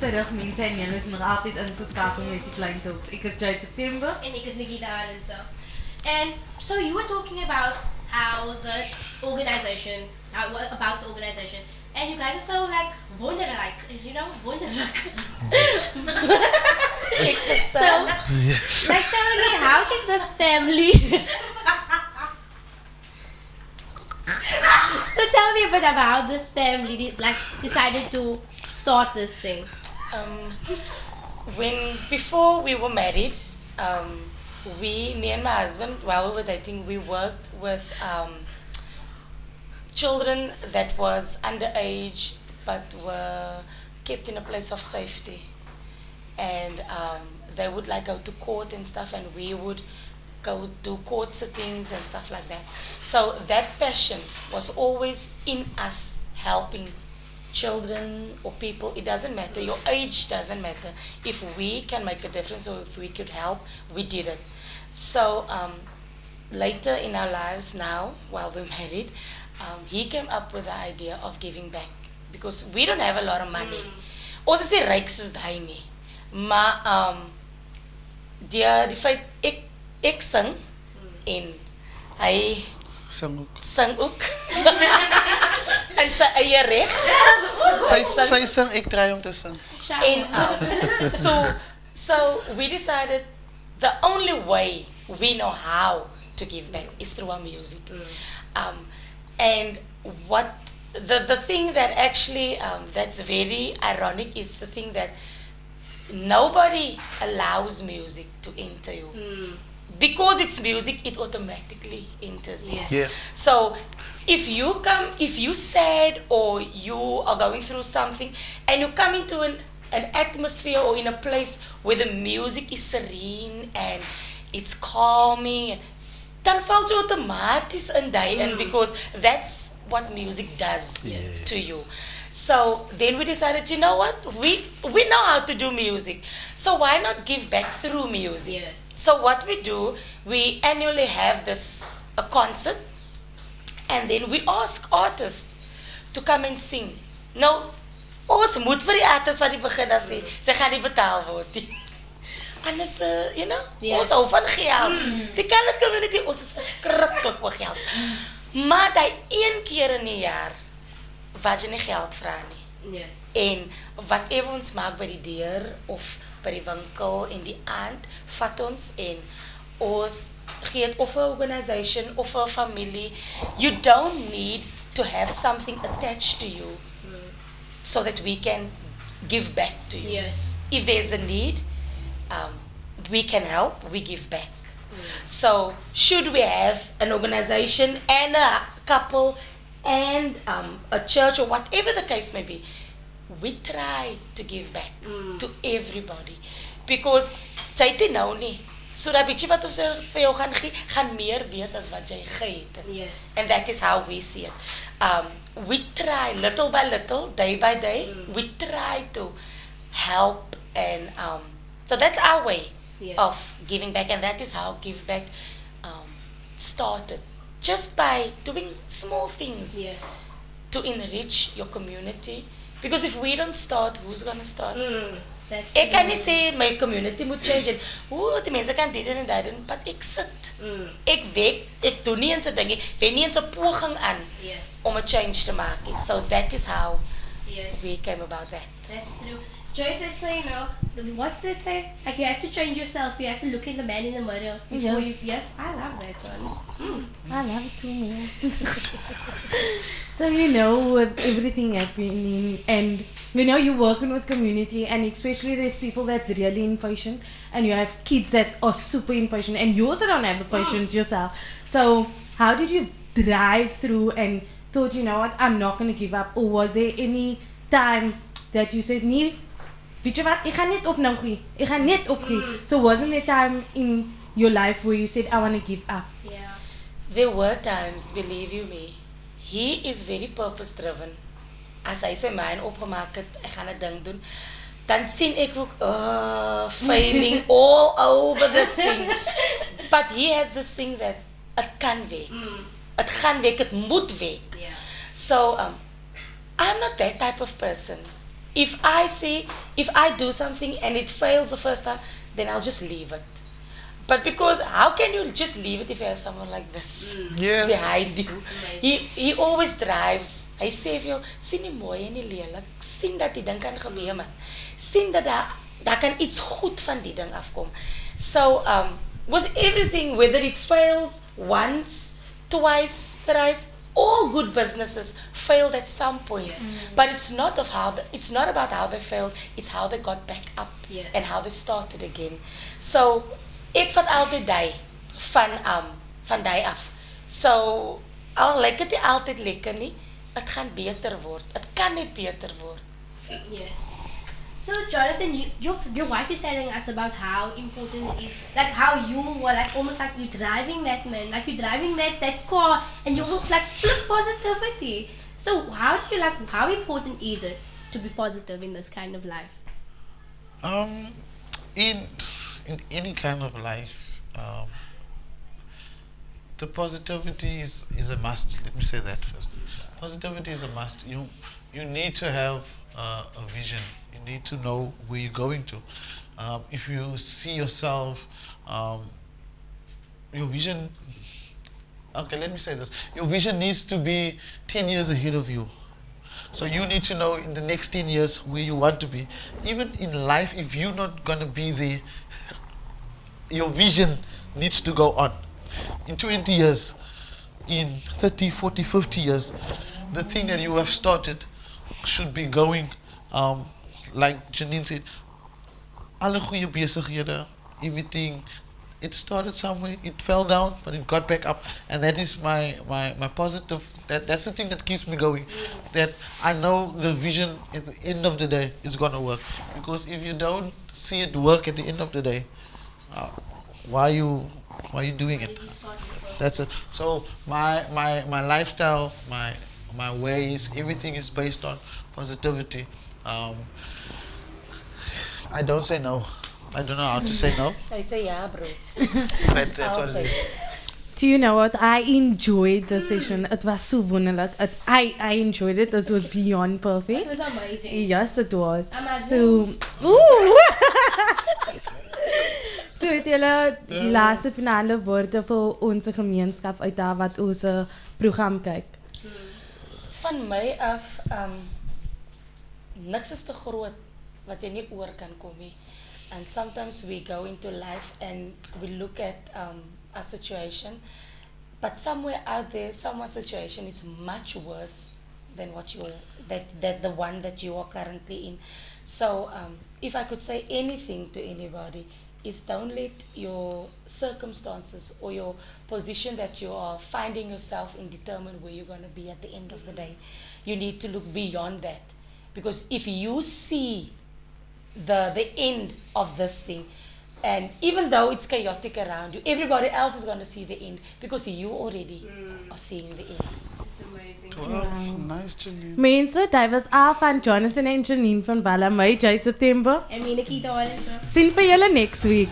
terug mense en julle is nog altyd ingeskakel met die klein talks. Ek is Jayde September. En ek is Nikita Arendse. And so you were talking about how this organization, about the organization, and you guys are so like wonderlijk, you know, wonderlijk. So, Yes. like tell me, how did this family? So tell me a bit about how this family decided to start this thing. Before we were married, me and my husband, while we were dating, we worked with children that was underage but were kept in a place of safety, and they would like go to court and stuff, and we would go do court sittings and stuff like that. So that passion was always in us, helping children or people. It doesn't matter, your age doesn't matter. If we can make a difference or if we could help, we did it. So later in our lives now, while we're married, he came up with the idea of giving back, because we don't have a lot of money. Ons is nie ryk soos hy nie. Maar die feit ek sing en hy sing ook. En sy eie reg. Sy sing, ek try om te sing. And so we decided the only way we know how to give back is through our music. And what the thing that actually that's very ironic is the thing that nobody allows music to enter you. Because it's music, it automatically enters you. Yes. So if you sad or you are going through something and you come into an atmosphere or in a place where the music is serene and it's calming, dan val jy outomaties in die in, because that's what music does to you. So then we decided, you know what, we know how to do music, so why not give back through music? Yes. So what we do, we annually have a concert, and then we ask artists to come and sing. Nou, ons moet vir die artists van die begin af sê, sy gaan nie betaal word nie. Anders, you know, ons hou van geld. Die colored community, ons is verskriklik vir geld. Maar die een keer in die jaar, wat jy nie geld vra nie. Yes. En whatever ons maak by die deur of by die winkel en die aand, vat ons en ons gee het of 'n organisation of 'n familie. You don't need to have something attached to you so that we can give back to you. Yes. If there's a need, we can help, we give back. So should we have an organization and a couple and a church or whatever the case may be, we try to give back to everybody, because Jayde nou nie, so dat bietjie wat ons vir jou gaan gee, gaan meer wees as wat jy gegee het. Yes. And that is how we see it. We try little by little, day by day, we try to help, and so that's our way of giving back, and that is how Give Back started, just by doing small things to enrich your community. Because if we don't start, who's gonna start? Ek kan nie sê my community moet change en die mense kan dit en dat doen, but ek sit. Ek weet, ek doen nie eens 'n ding nie, wen nie eens 'n poging aan om 'n change te maak nie. So that is how we came about that. That's true. Jayde, they say, you know, what they say? Like, you have to change yourself. You have to look at the man in the mirror before you. Yes, I love that one. I love it too, man. So, you know, with everything happening, and you know, you're working with community, and especially there's people that's really impatient, and you have kids that are super impatient, and you also don't have the patience yourself. So, how did you drive through and thought, you know what, I'm not going to give up? Or was there any time that you said, nee, weet jy wat, ek gaan net opnou gee. Ek gaan net opgee. So wasn't there time in your life where you said, I want to give up? Yeah. There were times, believe you me, he is very purpose driven. As hy sy mind opgemaak het, ek gaan 'n ding doen, dan sien ek ook, failing all over this thing. But he has this thing that it kan werk. Het gaan werk, het moet werk. Yeah. So, I'm not that type of person. if I do something and it fails the first time, then I'll just leave it. But because how can you just leave it if you have someone like this Yes. behind you? He always drives. Hy sê vir jou, sien die mooi en die lelik, sien dat die ding kan gebeur man. Sien dat daar kan iets goed van die ding afkom. So with everything, whether it fails once, twice, thrice, all good businesses failed at some point. Yes. But it's not about how they failed, it's how they got back up Yes. and how they started again. So ek vat altyd die van die af. So al lyk dit nie altyd lekker nie, dit gaan beter word. Dit kan net beter word. Yes. So Jonathan, your wife is telling us about how important it is, like how you were like almost like you're driving that man, like you're driving that car, and you almost like flip positivity. So how important is it to be positive in this kind of life? In any kind of life, the positivity is a must. Let me say that first. Positivity is a must. You need to have a vision. You need to know where you're going to. If you see yourself, your vision. Okay, let me say this. Your vision needs to be 10 years ahead of you. So you need to know in the next 10 years where you want to be. Even in life, if you're not going to be there, your vision needs to go on. In 20 years, in 30, 40, 50 years, the thing that you have started should be going, like Janine said, alle goeie besighede, everything, it started somewhere, it fell down, but it got back up. And that is my positive, that's the thing that keeps me going. That I know the vision at the end of the day is going to work. Because if you don't see it work at the end of the day, why are you doing it? That's it. So my lifestyle, my ways, everything is based on positivity. I don't say no. I don't know how to say no. I say yeah, bro. That's what it is. Do you know what? I enjoyed the session. It was so wonderlik. I enjoyed it. It was beyond perfect. It was amazing. Yes, it was. Amazing. So, ooh. So het julle die laaste finale woorde vir ons gemeenskap uit daar wat ons program kyk? Van my af, niks is te groot wat jy nie oor kan kom nie. And sometimes we go into life and we look at a situation, but somewhere out there, someone's situation is much worse than what that the one that you are currently in. So if I could say anything to anybody, is don't let your circumstances or your position that you are finding yourself in determine where you're going to be at the end of the day. You need to look beyond that, because if you see the end of this thing, and even though it's chaotic around you, everybody else is going to see the end because you already are seeing the end. Wow, nice, Janine. Mense, dit was al van Jonathan en Janine van Balla'S, my Jayde September. En Nikita Arendse. Sien vir julle next week.